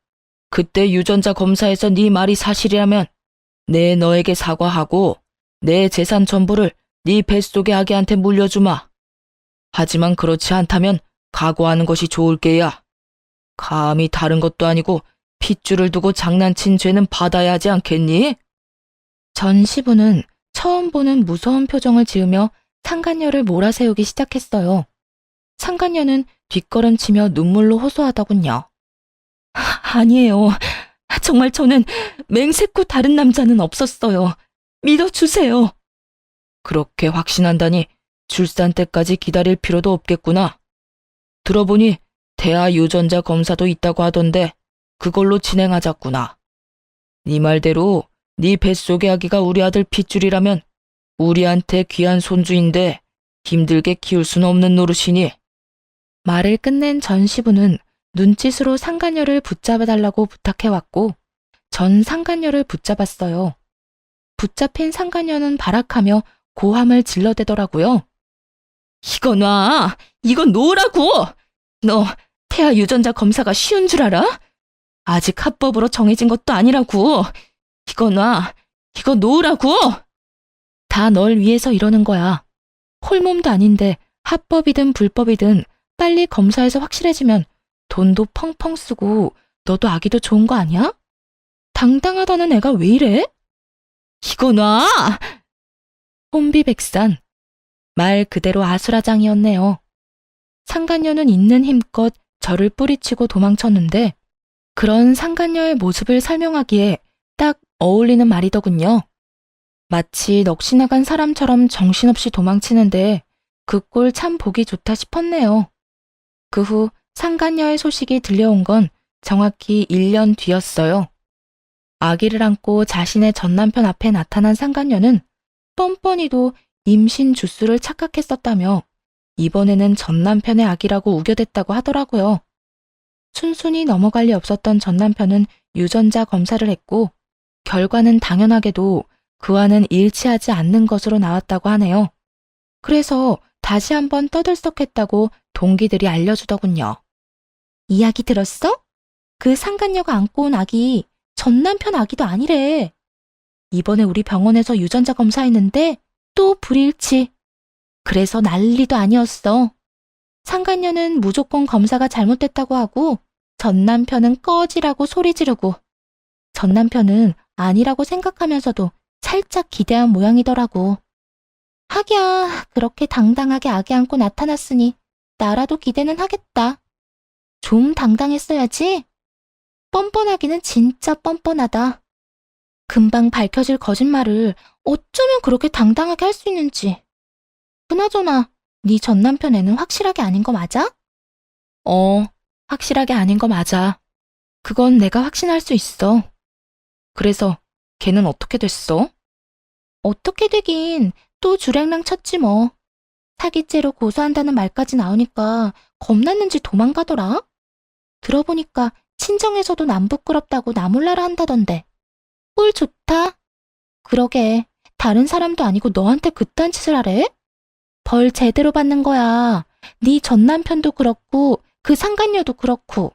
그때 유전자 검사에서 네 말이 사실이라면 내 너에게 사과하고 내 재산 전부를 네 뱃속의 아기한테 물려주마. 하지만 그렇지 않다면 각오하는 것이 좋을 게야. 감히 다른 것도 아니고 핏줄을 두고 장난친 죄는 받아야 하지 않겠니? 전 시부는 처음 보는 무서운 표정을 지으며 상간녀를 몰아세우기 시작했어요. 상간녀는 뒷걸음치며 눈물로 호소하더군요. 아니에요. 정말 저는 맹세코 다른 남자는 없었어요. 믿어주세요. 그렇게 확신한다니 출산 때까지 기다릴 필요도 없겠구나. 들어보니 태아 유전자 검사도 있다고 하던데 그걸로 진행하자꾸나. 네 말대로 네 뱃속의 아기가 우리 아들 핏줄이라면 우리한테 귀한 손주인데 힘들게 키울 수는 없는 노릇이니. 말을 끝낸 전 시부는 눈짓으로 상간녀를 붙잡아달라고 부탁해왔고 전 상간녀를 붙잡았어요. 붙잡힌 상간녀는 발악하며 고함을 질러대더라고요. 이거 놔! 이거 놓으라고! 너 태아 유전자 검사가 쉬운 줄 알아? 아직 합법으로 정해진 것도 아니라고! 이거 놔! 이거 놓으라고! 다 널 위해서 이러는 거야. 홀몸도 아닌데 합법이든 불법이든 빨리 검사해서 확실해지면 돈도 펑펑 쓰고 너도 아기도 좋은 거 아니야? 당당하다는 애가 왜 이래? 이거 놔! 혼비백산. 말 그대로 아수라장이었네요. 상간녀는 있는 힘껏 저를 뿌리치고 도망쳤는데 그런 상간녀의 모습을 설명하기에 딱 어울리는 말이더군요. 마치 넋이 나간 사람처럼 정신없이 도망치는데 그 꼴 참 보기 좋다 싶었네요. 그 후 상간녀의 소식이 들려온 건 정확히 1년 뒤였어요. 아기를 안고 자신의 전남편 앞에 나타난 상간녀는 뻔뻔히도 임신 주수를 착각했었다며 이번에는 전남편의 아기라고 우겨댔다고 하더라고요. 순순히 넘어갈 리 없었던 전남편은 유전자 검사를 했고 결과는 당연하게도 그와는 일치하지 않는 것으로 나왔다고 하네요. 그래서 다시 한번 떠들썩했다고 동기들이 알려주더군요. 이야기 들었어? 그 상간녀가 안고 온 아기 전남편 아기도 아니래. 이번에 우리 병원에서 유전자 검사했는데 또 불일치. 그래서 난리도 아니었어. 상간녀는 무조건 검사가 잘못됐다고 하고 전남편은 꺼지라고 소리 지르고 전남편은 아니라고 생각하면서도 살짝 기대한 모양이더라고. 하기야 그렇게 당당하게 아기 안고 나타났으니 나라도 기대는 하겠다. 좀 당당했어야지. 뻔뻔하기는 진짜 뻔뻔하다. 금방 밝혀질 거짓말을 어쩌면 그렇게 당당하게 할 수 있는지. 그나저나 네 전남편 애는 확실하게 아닌 거 맞아? 확실하게 아닌 거 맞아. 그건 내가 확신할 수 있어. 그래서 걔는 어떻게 됐어? 어떻게 되긴 또 주랭랑 쳤지 뭐. 사기죄로 고소한다는 말까지 나오니까 겁났는지 도망가더라. 들어보니까 친정에서도 남 부끄럽다고 나 몰라라 한다던데. 꼴 좋다. 그러게 다른 사람도 아니고 너한테 그딴 짓을 하래? 벌 제대로 받는 거야. 네 전남편도 그렇고 그 상간녀도 그렇고.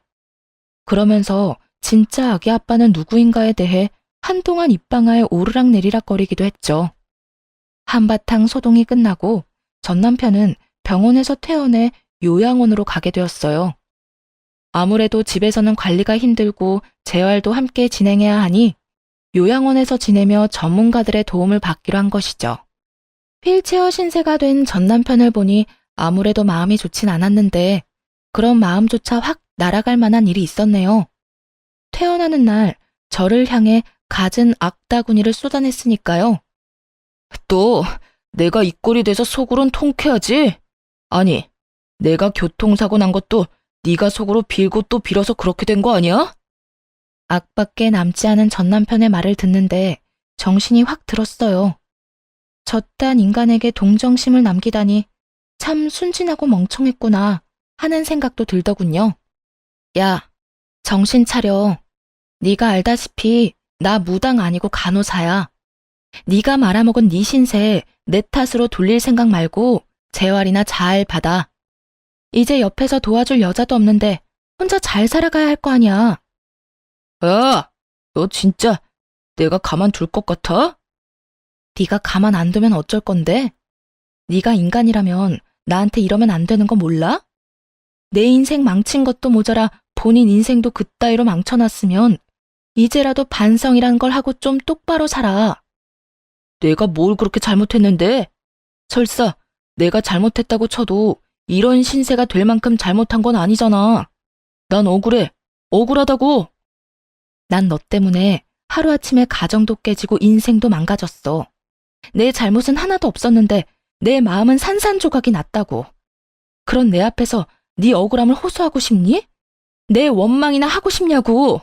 그러면서 진짜 아기 아빠는 누구인가에 대해 한동안 입방아에 오르락내리락거리기도 했죠. 한바탕 소동이 끝나고 전 남편은 병원에서 퇴원해 요양원으로 가게 되었어요. 아무래도 집에서는 관리가 힘들고 재활도 함께 진행해야 하니 요양원에서 지내며 전문가들의 도움을 받기로 한 것이죠. 휠체어 신세가 된 전 남편을 보니 아무래도 마음이 좋진 않았는데 그런 마음조차 확 날아갈 만한 일이 있었네요. 퇴원하는 날 저를 향해 갖은 악다구니를 쏟아냈으니까요. 또 내가 이 꼴이 돼서 속으론 통쾌하지? 아니, 내가 교통사고 난 것도 네가 속으로 빌고 또 빌어서 그렇게 된 거 아니야? 악밖에 남지 않은 전 남편의 말을 듣는데 정신이 확 들었어요. 저딴 인간에게 동정심을 남기다니 참 순진하고 멍청했구나 하는 생각도 들더군요. 야, 정신 차려. 네가 알다시피 나 무당 아니고 간호사야. 네가 말아먹은 네 신세 내 탓으로 돌릴 생각 말고 재활이나 잘 받아. 이제 옆에서 도와줄 여자도 없는데 혼자 잘 살아가야 할 거 아니야. 야, 너 진짜 내가 가만둘 것 같아? 네가 가만 안 두면 어쩔 건데? 네가 인간이라면 나한테 이러면 안 되는 거 몰라? 내 인생 망친 것도 모자라 본인 인생도 그따위로 망쳐놨으면 이제라도 반성이란 걸 하고 좀 똑바로 살아. 내가 뭘 그렇게 잘못했는데? 설사 내가 잘못했다고 쳐도 이런 신세가 될 만큼 잘못한 건 아니잖아. 난 억울해. 억울하다고. 난 너 때문에 하루아침에 가정도 깨지고 인생도 망가졌어. 내 잘못은 하나도 없었는데 내 마음은 산산조각이 났다고. 그런 내 앞에서 네 억울함을 호소하고 싶니? 내 원망이나 하고 싶냐고.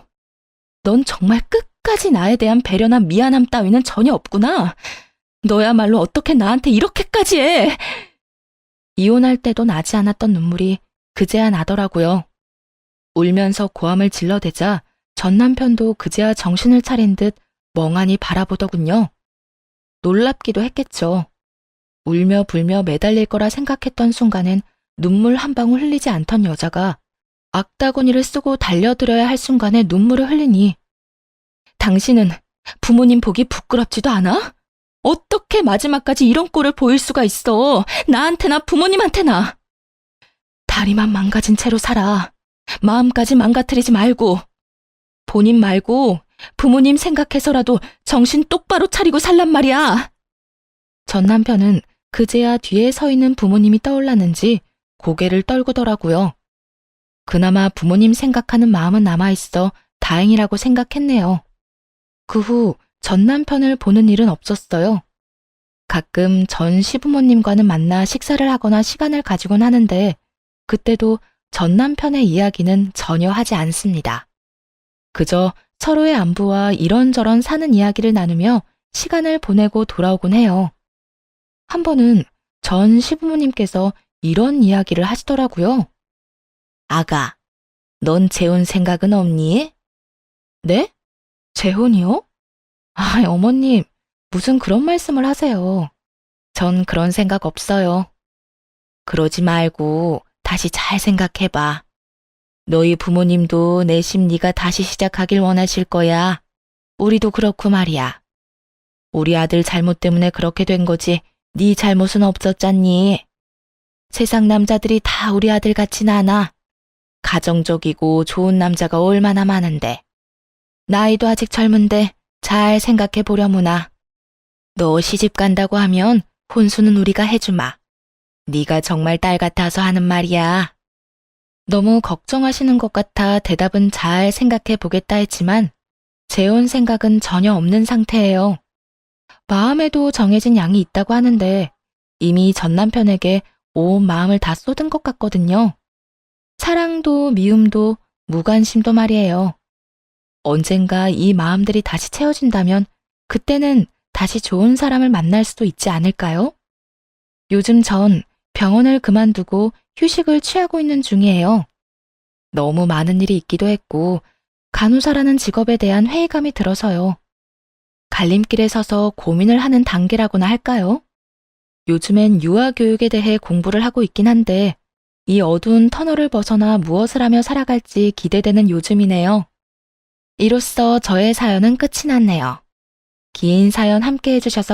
넌 정말 끝까지 나에 대한 배려나 미안함 따위는 전혀 없구나. 너야말로 어떻게 나한테 이렇게까지 해. 이혼할 때도 나지 않았던 눈물이 그제야 나더라고요. 울면서 고함을 질러대자 전 남편도 그제야 정신을 차린 듯 멍하니 바라보더군요. 놀랍기도 했겠죠. 울며 불며 매달릴 거라 생각했던 순간엔 눈물 한 방울 흘리지 않던 여자가 악다구니를 쓰고 달려들어야 할 순간에 눈물을 흘리니 당신은 부모님 보기 부끄럽지도 않아? 어떻게 마지막까지 이런 꼴을 보일 수가 있어? 나한테나 부모님한테나. 다리만 망가진 채로 살아. 마음까지 망가뜨리지 말고. 본인 말고 부모님 생각해서라도 정신 똑바로 차리고 살란 말이야. 전 남편은 그제야 뒤에 서 있는 부모님이 떠올랐는지 고개를 떨구더라고요. 그나마 부모님 생각하는 마음은 남아있어 다행이라고 생각했네요. 그 후 전 남편을 보는 일은 없었어요. 가끔 전 시부모님과는 만나 식사를 하거나 시간을 가지곤 하는데 그때도 전 남편의 이야기는 전혀 하지 않습니다. 그저 서로의 안부와 이런저런 사는 이야기를 나누며 시간을 보내고 돌아오곤 해요. 한 번은 전 시부모님께서 이런 이야기를 하시더라고요. 아가, 넌 재혼 생각은 없니? 네? 재혼이요? 아, 어머님, 무슨 그런 말씀을 하세요. 전 그런 생각 없어요. 그러지 말고 다시 잘 생각해봐. 너희 부모님도 내심 네가 다시 시작하길 원하실 거야. 우리도 그렇고 말이야. 우리 아들 잘못 때문에 그렇게 된 거지 네 잘못은 없었잖니. 세상 남자들이 다 우리 아들 같진 않아. 가정적이고 좋은 남자가 얼마나 많은데. 나이도 아직 젊은데 잘 생각해 보려무나. 너 시집 간다고 하면 혼수는 우리가 해주마. 네가 정말 딸 같아서 하는 말이야. 너무 걱정하시는 것 같아 대답은 잘 생각해 보겠다 했지만 재혼 생각은 전혀 없는 상태예요. 마음에도 정해진 양이 있다고 하는데 이미 전 남편에게 온 마음을 다 쏟은 것 같거든요. 사랑도 미움도 무관심도 말이에요. 언젠가 이 마음들이 다시 채워진다면 그때는 다시 좋은 사람을 만날 수도 있지 않을까요? 요즘 전 병원을 그만두고 휴식을 취하고 있는 중이에요. 너무 많은 일이 있기도 했고 간호사라는 직업에 대한 회의감이 들어서요. 갈림길에 서서 고민을 하는 단계라고나 할까요? 요즘엔 유아교육에 대해 공부를 하고 있긴 한데 이 어두운 터널을 벗어나 무엇을 하며 살아갈지 기대되는 요즘이네요. 이로써 저의 사연은 끝이 났네요. 긴 사연 함께 해주셔서